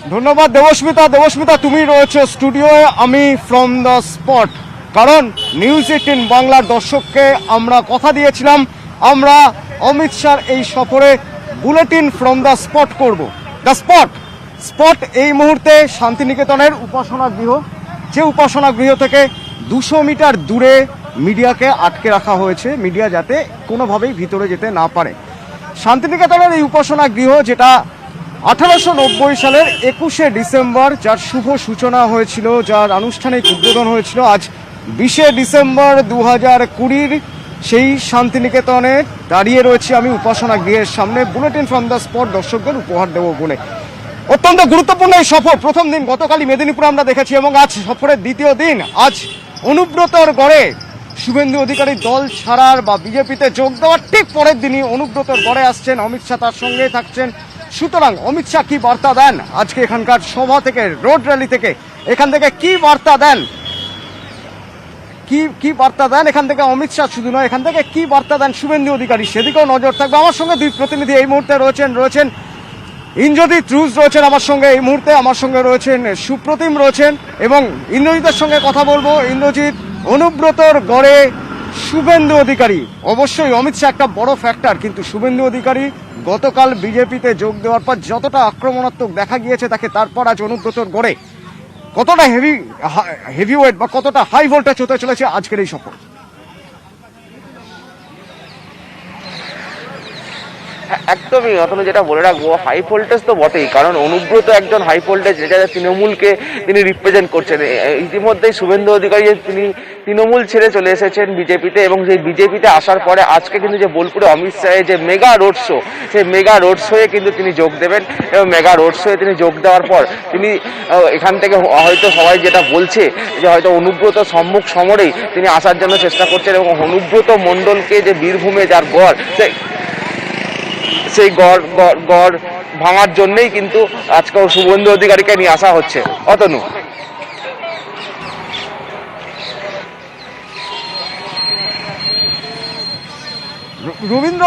ধন্যবাদ দেবস্মিতা। দেবস্মিতা, তুমি রয়েছে স্টুডিওয়ে, আমি ফ্রম দ্য স্পট। কারণ নিউজ 18 বাংলার দর্শককে আমরা কথা দিয়েছিলাম, আমরা অমিত শাহর এই সফরে বুলেটিন ফ্রম দ্য স্পট করব। দ্য স্পট এই মুহূর্তে শান্তিনিকেতনের উপাসনা গৃহ, যে উপাসনা গৃহ থেকে 200 মিটার দূরে মিডিয়াকে আটকে রাখা হয়েছে, মিডিয়া যাতে কোনোভাবেই ভিতরে যেতে না পারে। শান্তিনিকেতনের এই উপাসনা গৃহ, যেটা 1890 সালের 21শে ডিসেম্বর যার শুভ সূচনা হয়েছিল, যার আনুষ্ঠানিক উদ্বোধন হয়েছিল আজ 20শে ডিসেম্বর 2020, সেই শান্তিনিকেতনে দাঁড়িয়ে রয়েছি আমি উপাসনা গৃহের সামনে, বুলেটিন ফ্রম দ্য স্পট দর্শকদের উপহার দেব বলে। অত্যন্ত গুরুত্বপূর্ণ এই সফর। প্রথম দিন গতকালই মেদিনীপুরে আমরা দেখেছি, এবং আজ সফরের দ্বিতীয় দিন। আজ অনুব্রতর গড়ে শুভেন্দু অধিকারী দল ছাড়ার বা বিজেপিতে যোগ দেওয়ার ঠিক পরের দিনই অনুব্রতর গড়ে আসছেন অমিত শাহ, তার সঙ্গে থাকছেন। সুতরাং অমিত শাহ কি বার্তা দেন আজকে এখানকার সভা থেকে, রোড র্যালি থেকে, এখান থেকে কি বার্তা দেন, কি বার্তা দেন এখান থেকে অমিত শাহ শুধু নয়, এখান থেকে কি বার্তা দেন শুভেন্দু অধিকারী, সেদিকেও নজর থাকবে। আমার সঙ্গে দুই প্রতিনিধি এই মুহূর্তে রয়েছেন ইন্দ্রজিৎ রুজ রয়েছেন আমার সঙ্গে এই মুহূর্তে, আমার সঙ্গে রয়েছেন সুপ্রতিম রয়েছেন, এবং ইন্দ্রজিতের সঙ্গে কথা বলবো। ইন্দ্রজিৎ, অনুব্রতর গড়ে শুভেন্দু অধিকারী, অবশ্যই অমিত শাহ একটা বড় ফ্যাক্টর, কিন্তু শুভেন্দু অধিকারী গতকাল বিজেপিতে যোগ দেওয়ার পর যতটা আক্রমণাত্মক দেখা গিয়েছে তাকে, তারপর আজ অনুব্রতর গড়ে কতটা হেভি ওয়েট বা কতটা হাই ভোল্টেজ হতে চলেছে আজকের এই সফর? একদমই অতনু, যেটা বলে রাখবো, হাই ভোল্টেজ তো বটেই, কারণ অনুব্রত একজন হাই ভোল্টেজ, যেটা তৃণমূলকে তিনি রিপ্রেজেন্ট করছেন। ইতিমধ্যেই শুভেন্দু অধিকারী তিনি তৃণমূল ছেড়ে চলে এসেছেন বিজেপিতে, এবং সেই বিজেপিতে আসার পরে আজকে কিন্তু যে বোলপুরে অমিত শাহের যে মেগা রোড শো, সেই মেগা রোড শোয়ে কিন্তু তিনি যোগ দেবেন, এবং মেগা রোড শোয়ে তিনি যোগ দেওয়ার পর তিনি এখান থেকে হয়তো সবাই যেটা বলছে যে হয়তো অনুব্রত সম্মুখ সমরেই তিনি আসার জন্য চেষ্টা করছেন, এবং অনুব্রত মণ্ডলকে যে বীরভূমে যার গড়, সেই গড় ভাঙার জন্যই কিন্তু আজকে শুভেন্দু অধিকারীকে নিয়ে আসা হচ্ছে। অতনু, রবীন্দ্র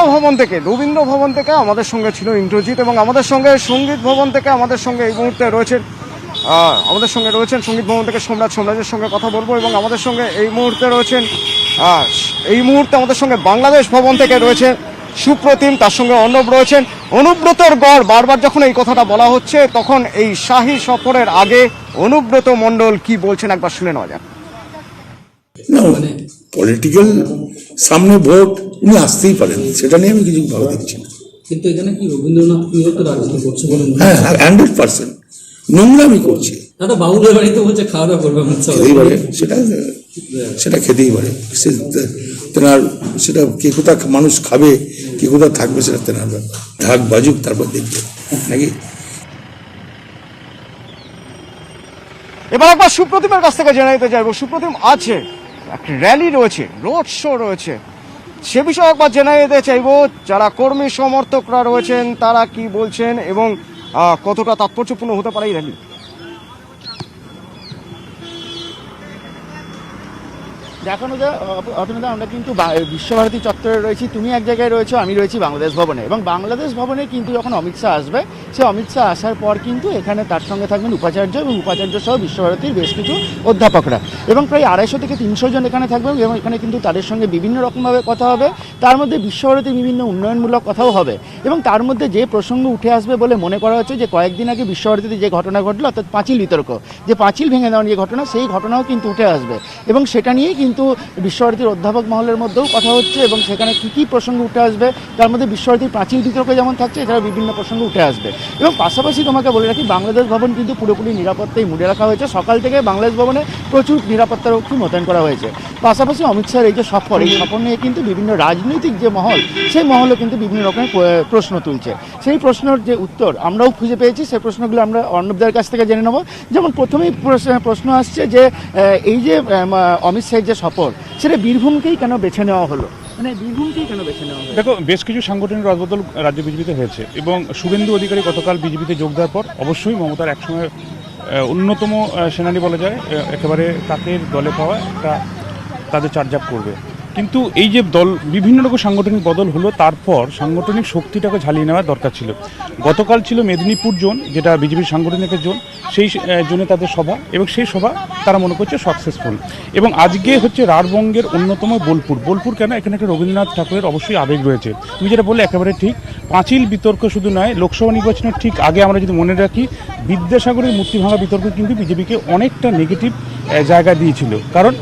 ভবন থেকে আমাদের সঙ্গে ছিল ইন্দ্রজিৎ, এবং আমাদের সঙ্গে সঙ্গীত ভবন থেকে আমাদের সঙ্গে এই মুহূর্তে রয়েছেন সঙ্গীত ভবন থেকে সোমরাজের সঙ্গে কথা বলবো, এবং আমাদের সঙ্গে এই মুহূর্তে আমাদের সঙ্গে বাংলাদেশ ভবন থেকে রয়েছে সুপ্রতিম, তার সঙ্গে অর্ণব রয়েছেন। অনুব্রতর গড় বারবার যখন এই কথাটা বলা হচ্ছে, তখন এই শাহী সফরের আগে অনুব্রত মণ্ডল কি বলছেন একবার শুনে নেওয়া যাক। না, পলিটিক্যাল সামনে ভোট উনি আসতেই পারেন, সেটা নিয়ে আমি কিছু ভালো দেখছি না। কিন্তু এখানে কি রবীন্দ্রনাথ তো রাজনীতি করছে বলে? হ্যাঁ, 100% নোংরামি করছে। দাদা বাবুদের বাড়িতে বলছে খাওয়া দাওয়া করবে, সেটা খেতেই পারে। তেনার সেটা কে কোথা মানুষ খাবে, কে কোথা থাকবে, সেটা তেনার ব্যাপার। ঢাক বাজুক, তারপর দেখবে নাকি। এবার একবার সুপ্রতিমের কাছ থেকে জেনে নিতে চাইবো। সুপ্রতিম, আছে একটা র্যালি রয়েছে, রোড শো রয়েছে, সে বিষয়ে একবার জেনে নিতে চাইবো যারা কর্মী সমর্থকরা রয়েছেন তারা কি বলছেন, এবং কতটা তাৎপর্যপূর্ণ হতে পারে এই র্যালি। দেখুন অতনুদা, আমরা কিন্তু বিশ্বভারতী চত্বরে রয়েছি, তুমি এক জায়গায় রয়েছো, আমি রয়েছি বাংলাদেশ ভবনে, এবং বাংলাদেশ ভবনে কিন্তু যখন অমিত শাহ আসবে, সে অমিত শাহ আসার পর কিন্তু এখানে তার সঙ্গে থাকবেন উপাচার্য, এবং উপাচার্য সহ বিশ্বভারতীর বেশ কিছু অধ্যাপকরা, এবং প্রায় 250 থেকে 300 জন এখানে থাকবেন, এবং এখানে কিন্তু তাদের সঙ্গে বিভিন্ন রকমভাবে কথা হবে। তার মধ্যে বিশ্বভারতীর বিভিন্ন উন্নয়নমূলক কথাও হবে, এবং তার মধ্যে যে প্রসঙ্গ উঠে আসবে বলে মনে করা হচ্ছে যে কয়েকদিন আগে বিশ্বভারতীতে যে ঘটনা ঘটলো, অর্থাৎ পাঁচিল বিতর্ক, যে পাঁচিল ভেঙে দেওয়ার যে ঘটনা, সেই ঘটনাও কিন্তু উঠে আসবে, এবং সেটা নিয়েই কিন্তু বিশ্বভারতীর অধ্যাপক মহলের মধ্যেও কথা হচ্ছে, এবং সেখানে কী কী প্রসঙ্গ উঠে আসবে তার মধ্যে বিশ্বভারতীর পাঁচিল বিতর্ক যেমন থাকছে, এছাড়াও বিভিন্ন প্রসঙ্গ উঠে আসবে। এবং পাশাপাশি তোমাকে বলে রাখি, বাংলাদেশ ভবন কিন্তু পুরোপুরি নিরাপত্তায় মুড়ে রাখা হয়েছে। সকাল থেকে বাংলাদেশ ভবনে প্রচুর নিরাপত্তারক্ষী মোতায়েন করা হয়েছে। পাশাপাশি অমিত শাহের এই যে সফর, এই সফর নিয়ে কিন্তু বিভিন্ন রাজনৈতিক যে মহল, সেই মহলও কিন্তু বিভিন্ন রকমের প্রশ্ন তুলছে। সেই প্রশ্নের যে উত্তর আমরাও খুঁজে পেয়েছি, সেই প্রশ্নগুলো আমরা অর্ণবদের কাছ থেকে জেনে নেব। যেমন প্রথমেই প্রশ্ন আসছে যে এই যে অমিত শাহের যে সফর, সেটা বীরভূমকেই কেন বেছে নেওয়া হলো, মানে বীরভূমকেই কেন বেছে নেওয়া হলো? দেখো, বেশ কিছু সাংগঠনিক রদবদল রাজ্য বিজেপিতে হয়েছে, এবং শুভেন্দু অধিকারী গতকাল বিজেপিতে যোগ দেওয়ার পর অবশ্যই মমতার একসময় অন্যতম সেনানি বলা যায়, একেবারে তাকে দলে পাওয়া একটা তাদের চার্জ আপ করবে। কিন্তু এই যে দল বিভিন্ন রকম সাংগঠনিক বদল হলো, তারপর সাংগঠনিক শক্তিটাকে ঝালিয়ে নেওয়ার দরকার ছিল। গতকাল ছিল মেদিনীপুর জোন, যেটা বিজেপির সাংগঠনিক জোন, সেই জোনে তাদের সভা, এবং সেই সভা তারা মনে করছে সাকসেসফুল। এবং আজকে হচ্ছে রাঢ়বঙ্গের অন্যতম বোলপুর কেন, এখানে একটা রবীন্দ্রনাথ ঠাকুরের অবশ্যই আবেগ রয়েছে। তুমি যেটা বললে একেবারে ঠিক, পাঁচিল বিতর্ক শুধু নয়, লোকসভা নির্বাচনের ঠিক আগে আমরা যদি মনে রাখি, বিদ্যাসাগরের মূর্তি ভাঙা বিতর্ক কিন্তু বিজেপিকে অনেকটা নেগেটিভ জায়গা দিয়েছিল। কারণ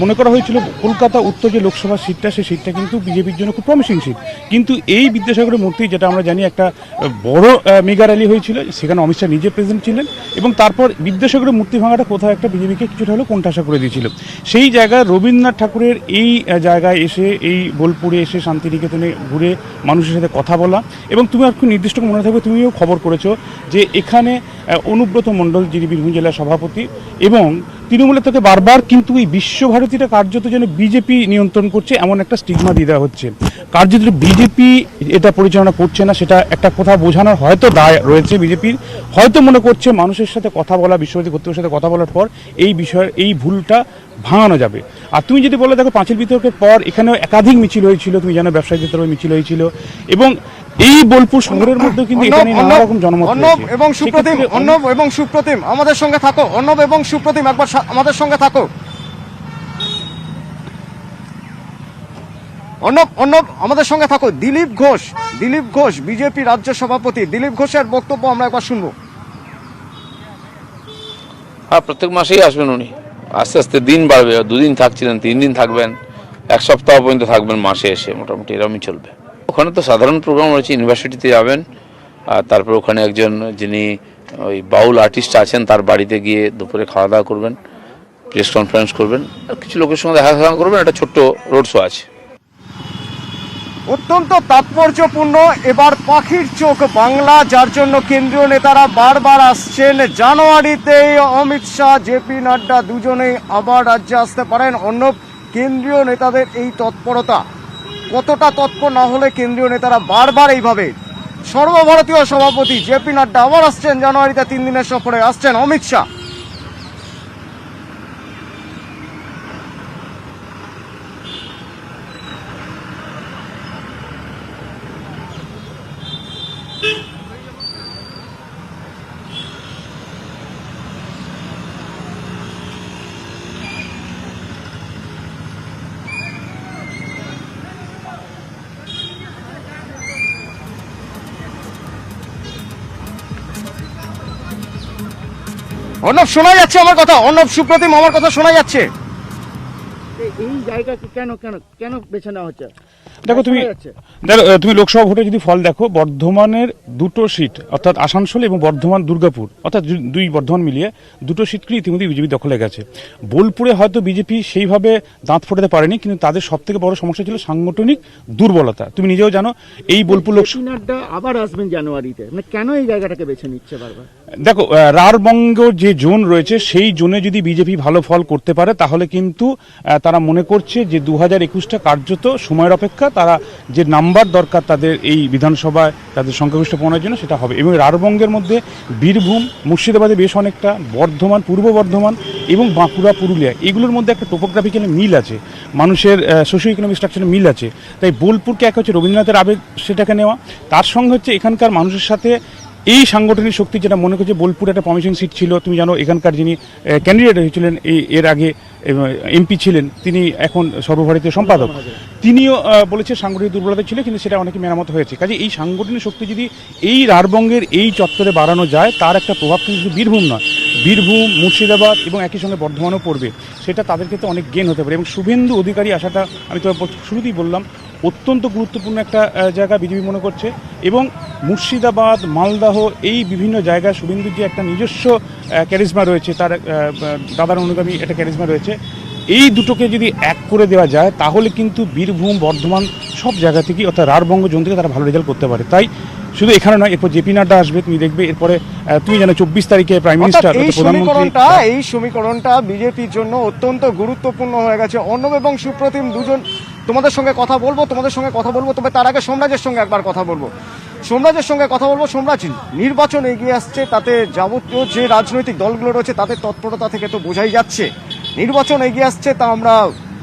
মনে করা হয়েছিল কলকাতা উত্তর যে লোকসভা সিটটা, সেই সিটটা কিন্তু বিজেপির জন্য খুব প্রমিসিং সিট। কিন্তু এই বিদ্যাসাগরের মূর্তি, যেটা আমরা জানি একটা বড় মেগা র্যালি হয়েছিল, সেখানে অমিত শাহ নিজে প্রেজেন্ট ছিলেন, এবং তারপর বিদ্যাসাগরের মূর্তি ভাঙাটা কোথাও একটা বিজেপিকে কিছুটা হলেও কোণঠাসা করে দিয়েছিল। সেই জায়গায় রবীন্দ্রনাথ ঠাকুরের এই জায়গায় এসে, এই বোলপুরে এসে শান্তিনিকেতনে ঘুরে মানুষের সাথে কথা বলা, এবং তুমি আর খুব নির্দিষ্ট মনে থাকবে, তুমিও খবর করেছো যে এখানে অনুব্রত মণ্ডল, যিনি বীরভূম জেলার সভাপতি, এবং তৃণমূলের থেকে বারবার কিন্তু এই বিশ্বভারতীটা কার্যত যেন বিজেপি নিয়ন্ত্রণ করছে এমন একটা স্টিগমা দিয়ে দেওয়া হচ্ছে। কার্যত বিজেপি এটা পরিচালনা করছে না, সেটা একটা কোথাও বোঝানোর হয়তো দায় রয়েছে বিজেপির। হয়তো মনে করছে মানুষের সাথে কথা বলা, বিশ্বভারতী কর্তৃপক্ষের সাথে কথা বলার পর এই বিষয়ের এই ভুলটা ভাঙানো যাবে। আর তুমি যদি বলো, দেখো পাঁচিল বিতর্কের পর এখানেও একাধিক মিছিল হয়েছিল, তুমি জানো ব্যবসায়ীদের তরফে মিছিল হয়েছিল, এবং এই বোলপুর শহরের মধ্যে কিন্তু এটা নিয়ে নানা রকম জনমত অর্ণব এবং সুপ্রতিম আমাদের সঙ্গে থাকো। অর্ণব এবং সুপ্রতিম একবার আমাদের সঙ্গে থাকো। অর্ণব আমাদের সঙ্গে থাকো। দিলীপ ঘোষ বিজেপি রাজ্য সভাপতি, দিলীপ ঘোষের বক্তব্য আমরা একবার শুনবো। হ্যাঁ, প্রত্যেক মাসেই আসবেন উনি। আস্তে আস্তে দিন বাড়বে, 2 দিন থাকছিলেন, 3 দিন থাকবেন, 1 সপ্তাহ পর্যন্ত থাকবেন, মাসে এসে মোটামুটি এরকমই চলবে। ওখানে তো সাধারণ প্রোগ্রাম রয়েছে, ইউনিভার্সিটিতে যাবেন, আর তারপর ওখানে একজন যিনি ওই বাউল আর্টিস্ট আছেন তার বাড়িতে গিয়ে দুপুরে খাওয়া দাওয়া করবেন, প্রেস কনফারেন্স করবেন, আর কিছু লোকের সঙ্গে দেখা করবেন, একটা ছোট্ট রোড শো আছে। অত্যন্ত তাৎপর্যপূর্ণ এবার পাখির চোখ বাংলা, যার জন্য কেন্দ্রীয় নেতারা বারবার আসছেন। জানুয়ারিতে অমিত শাহ, জেপি নাড্ডা দুজনেই আবার রাজ্যে আসতে পারেন। অর্ণব, কেন্দ্রীয় নেতাদের এই তৎপরতা কতটা তৎপর না হলে কেন্দ্রীয় নেতারা বারবার এইভাবে, সর্বভারতীয় সভাপতি জেপি নাড্ডা আবার আসছেন জানুয়ারিতে, 3 দিনের সফরে আসছেন অমিত শাহ। অর্ণব, শোনা যাচ্ছে আমার কথা? অর্ণব, সুপ্রতিম, আমার কথা শোনা যাচ্ছে? এই জায়গা কেন কেন কেন বেছে নেওয়া হচ্ছে? দেখো তুমি লোকসভা ভোটে যদি ফল দেখো, বর্ধমানের 2টো সিট, অর্থাৎ আসানসোল এবং বর্ধমান দুর্গাপুর, অর্থাৎ 2 বর্ধমান মিলিয়ে 2টো সিটকে ইতিমধ্যে বিজেপি দখলে গেছে। বোলপুরে হয়তো বিজেপি সেইভাবে দাঁত ফোটাতে পারেনি, কিন্তু তাদের সব থেকে বড় সমস্যা ছিল সাংগঠনিক দুর্বলতা। তুমি নিজেও জানো, এই বোলপুর লোকসভা নাড্ডা আবার আসবেন জানুয়ারিতে, মানে কেন এই জায়গাটাকে বেছে নিচ্ছে বারবার? দেখো, রাঢ়বঙ্গ যে জোন রয়েছে, সেই জোনে যদি বিজেপি ভালো ফল করতে পারে, তাহলে কিন্তু তারা মনে করছে যে 2021টা কার্যত সময়ের অপেক্ষা, তারা যে নাম্বার দরকার তাদের এই বিধানসভায় তাদের সংখ্যাগরিষ্ঠ পৌঁছানোর জন্য, সেটা হবে। এবং রাঢ়বঙ্গের মধ্যে বীরভূম, মুর্শিদাবাদে বেশ অনেকটা, বর্ধমান, পূর্ব বর্ধমান এবং বাঁকুড়া, পুরুলিয়া, এগুলোর মধ্যে একটা টোপোগ্রাফিক্যাল মিল আছে, মানুষের সোশিও ইকোনমিক স্ট্রাকচারে মিল আছে। তাই বোলপুরকে এক হচ্ছে রবীন্দ্রনাথের আবেগ, সেটাকে নেওয়া, তার সঙ্গে হচ্ছে এখানকার মানুষের সাথে এই সাংগঠনিক শক্তি, যেটা মনে করছে বোলপুরে একটা প্রমিসিং সিট ছিল। তুমি জানো, এখানকার যিনি ক্যান্ডিডেট হয়েছিলেন, এর আগে এমপি ছিলেন, তিনি এখন সর্বভারতীয় সম্পাদক, তিনিও বলেছে সাংগঠনিক দুর্বলতা ছিল, কিন্তু সেটা অনেকে মেরামত হয়েছে। কাজে এই সাংগঠনিক শক্তি যদি এই রাঢ়বঙ্গের এই চত্বরে বাড়ানো যায়, তার একটা প্রভাব কিন্তু বীরভূম নয়, বীরভূম, মুর্শিদাবাদ এবং একই সঙ্গে বর্ধমানও পড়বে, সেটা তাদের ক্ষেত্রে অনেক গেন হতে পারে। এবং শুভেন্দু অধিকারী আসাটা, আমি তো শুরুতেই বললাম, অত্যন্ত গুরুত্বপূর্ণ একটা জায়গা বিজেপি মনে করছে। এবং মুর্শিদাবাদ, মালদাহ, এই বিভিন্ন জায়গায় শুভেন্দুর যে একটা নিজস্ব ক্যারিজমা রয়েছে, তার দাদার অনুগামী একটা ক্যারিজমা রয়েছে, এই দুটোকে যদি এক করে দেওয়া যায়, তাহলে কিন্তু বীরভূম, বর্ধমান সব জায়গা থেকে, অর্থাৎ রাঢ়বঙ্গ জোন থেকে তারা ভালো রেজাল্ট করতে পারে। তাই শুধু এখানে নয়, এরপর জেপি নাড্ডা আসবে, তুমি দেখবে এরপরে তুমি জানো 24 তারিখে প্রাইম মিনিস্টার, এই সমীকরণটা বিজেপির জন্য অত্যন্ত গুরুত্বপূর্ণ হয়ে গেছে। অর্ণব এবং সুপ্রতিম দুজন তোমাদের সঙ্গে কথা বলবো, তবে তার আগে সোমরাজের সঙ্গে একবার কথা বলবো। সোমরাজ, নির্বাচন এগিয়ে আসছে, তাতে যাবতীয় যে রাজনৈতিক দলগুলো রয়েছে তাদের তৎপরতা থেকে তো বোঝাই যাচ্ছে নির্বাচন এগিয়ে আসছে, তা আমরা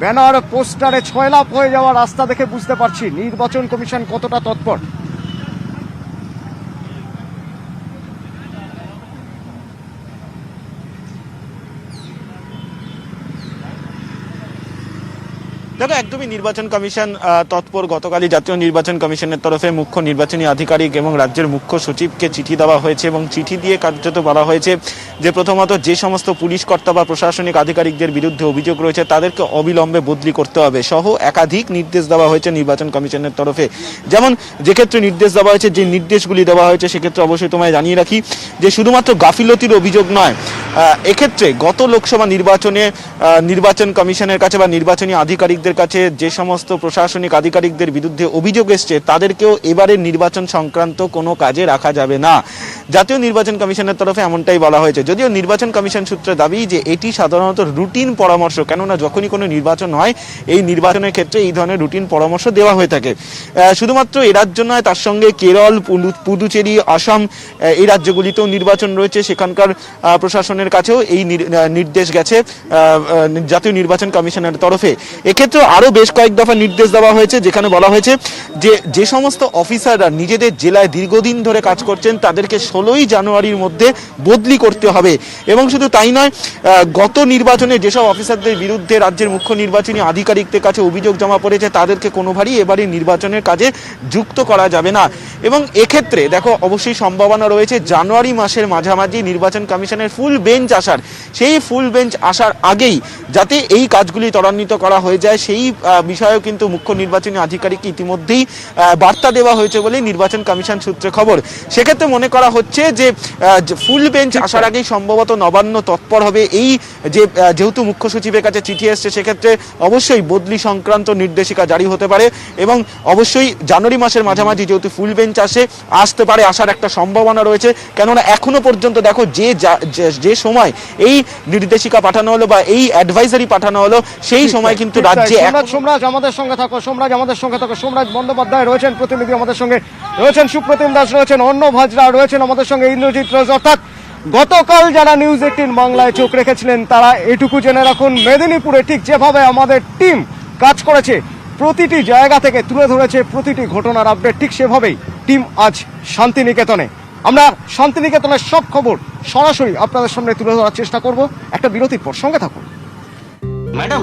ব্যানার পোস্টারে ছয়লাপ হয়ে যাওয়া রাস্তা দেখে বুঝতে পারছি নির্বাচন কমিশন কতটা তৎপর। দেখো, একদমই নির্বাচন কমিশন তৎপর। গতকালই জাতীয় নির্বাচন কমিশনের তরফে মুখ্য নির্বাচনী আধিকারিক এবং রাজ্যের মুখ্য সচিবকে চিঠি দেওয়া হয়েছে এবং চিঠি দিয়ে কার্যত বলা হয়েছে যে প্রথমত যে সমস্ত পুলিশ কর্তা বা প্রশাসনিক আধিকারিকদের বিরুদ্ধে অভিযোগ রয়েছে তাদেরকে অবিলম্বে বদলি করতে হবে সহ একাধিক নির্দেশ দেওয়া হয়েছে নির্বাচন কমিশনের তরফে। যেমন যে ক্ষেত্রে নির্দেশ দেওয়া হয়েছে, যে নির্দেশগুলি দেওয়া হয়েছে সেক্ষেত্রে অবশ্যই তোমায় জানিয়ে রাখি যে শুধুমাত্র গাফিলতির অভিযোগ নয়, এক্ষেত্রে গত লোকসভা নির্বাচনে নির্বাচন কমিশনের কাছে বা নির্বাচনী আধিকারিকদের কাছে যে সমস্ত প্রশাসনিক আধিকারিকদের বিরুদ্ধে অভিযোগ এসছে তাদেরকেও এবারের নির্বাচন সংক্রান্ত কোনো কাজে রাখা যাবে না। জাতীয় নির্বাচন কমিশনের তরফে এমনটাই বলা হয়েছে, যদিও নির্বাচন কমিশন সূত্রে দাবি যে এটি সাধারণত রুটিন পরামর্শ, কেননা যখনই কোনো নির্বাচন হয় এই নির্বাচনের ক্ষেত্রে এই ধরনের রুটিন পরামর্শ দেওয়া হয়ে থাকে। শুধুমাত্র এ রাজ্য নয়, তার সঙ্গে কেরল, পুদুচেরি, আসাম এই রাজ্যগুলিতেও নির্বাচন রয়েছে, সেখানকার প্রশাসনের কাছেও এই নির্দেশ গেছে জাতীয় নির্বাচন কমিশনের তরফে। এক্ষেত্রে আরও বেশ কয়েক দফা নির্দেশ দেওয়া হয়েছে, যেখানে বলা হয়েছে যে সমস্ত অফিসাররা নিজেদের জেলায় দীর্ঘদিন ধরে কাজ করছেন তাদেরকে 16ই জানুয়ারির মধ্যে বদলি করতে হবে। এবং শুধু তাই নয়, গত নির্বাচনে যেসব অফিসারদের বিরুদ্ধে রাজ্যের মুখ্য নির্বাচনী আধিকারিকদের কাছে অভিযোগ জমা পড়েছে তাদেরকে কোনোভাবেই এবারে নির্বাচনের কাজে যুক্ত করা যাবে না। এবং এক্ষেত্রে দেখো, অবশ্যই সম্ভাবনা রয়েছে জানুয়ারি মাসের মাঝামাঝি নির্বাচন কমিশনের ফুল বেঞ্চ আসার। সেই ফুল বেঞ্চ আসার আগেই যাতে এই কাজগুলি ত্বরান্বিত করা হয়ে যায় সেই বিষয়েও কিন্তু মুখ্য নির্বাচনী আধিকারিককে ইতিমধ্যেই বার্তা দেওয়া হয়েছে বলে নির্বাচন কমিশন সূত্রে খবর। সেক্ষেত্রে মনে করা হচ্ছে যে ফুল বেঞ্চ আসার আগেই সম্ভবত নবান্ন তৎপর হবে। এই যেহেতু মুখ্য সচিবের কাছে চিঠি এসছে, সেক্ষেত্রে অবশ্যই বদলি সংক্রান্ত নির্দেশিকা জারি হতে পারে এবং অবশ্যই জানুয়ারি মাসের মাঝামাঝি যেহেতু ফুল বেঞ্চ আসতে পারে, আসার একটা সম্ভাবনা রয়েছে। কেননা এখনো পর্যন্ত দেখো যে সময় এই নির্দেশিকা পাঠানো হলো বা এই অ্যাডভাইজারি পাঠানো হলো সেই সময় কিন্তু রাজ্যে সোমরাজ আমাদের সঙ্গে থাকো, সোমরাজ বন্দ্যোপাধ্যায় রয়েছেন প্রতিনিধি আমাদের সঙ্গে, রয়েছেন সুপ্রতিম দাস, রয়েছেন অর্ণব হাজরা, রয়েছেন আমাদের সঙ্গে ইন্দ্রজিৎ রোজ। অর্থাৎ গতকাল যারা নিউজ 18 বাংলায় চোখ রেখেছিলেন তারা এটুকু জেনে রাখুন, মেদিনীপুরে ঠিক যেভাবে আমাদের টিম কাজ করেছে, প্রতিটি জায়গা থেকে তুলে ধরেছে প্রতিটি ঘটনার আপডেট, ঠিক সেভাবেই টিম আজ শান্তিনিকেতনে। আমরা শান্তিনিকেতনের সব খবর সরাসরি আপনাদের সামনে তুলে ধরার চেষ্টা করব একটা বিরতির পর। সঙ্গে থাকুন। ম্যাডাম,